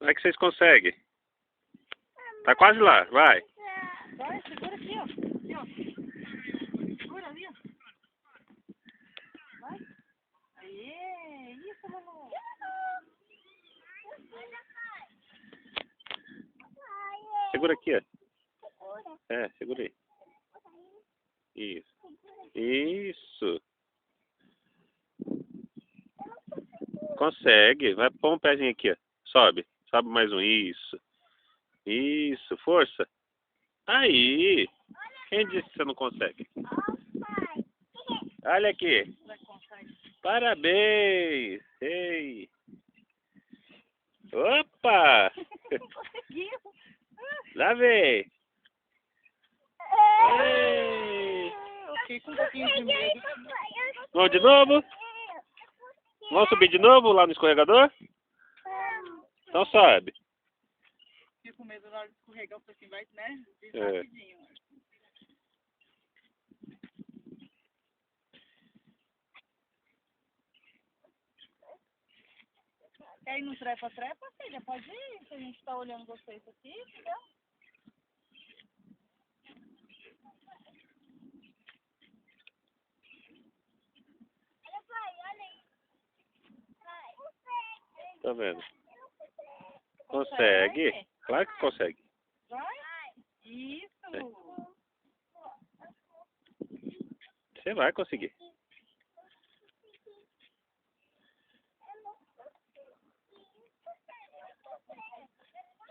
Vai que vocês conseguem. Tá quase lá, vai. Vai, segura aqui, ó. Aqui, ó. Segura ali, ó. Vai. Aê, isso, Manu. Segura aqui, ó. É, segura aí. Isso. Isso. Consegue. Vai pôr um pezinho aqui, ó. Sobe. Sobe mais um. Isso. Isso. Força. Aí. Quem disse que você não consegue? Olha aqui. Parabéns. Ei. Opa. Conseguiu. Lá vem. Eu fiquei com um pouquinho de medo. Vamos de novo? Vamos subir de novo lá no escorregador? Então sobe. Fiquei com medo na hora de escorregar, eu falei assim, vai, né? É. Rapidinho. Quer ir no trepa-trepa, filha? Pode ir, se a gente tá olhando vocês aqui, entendeu? Tá vendo? Consegue? Claro que consegue. Vai? Isso. Você vai conseguir.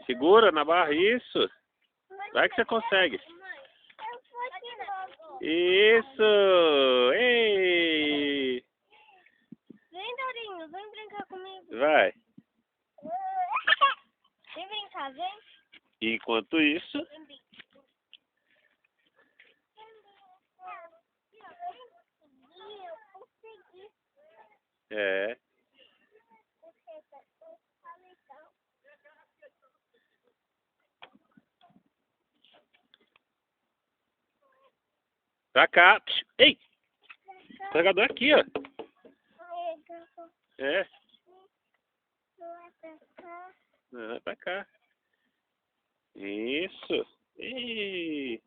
Segura na barra, isso. Vai que você consegue. Isso! Ei! Vem, Dorinho, vem brincar comigo. Vai. Vem brincar, vem. Enquanto isso, é. Pra cá. Ei! O carregador é aqui, ó. É. Não, é pra cá. Isso. Ei.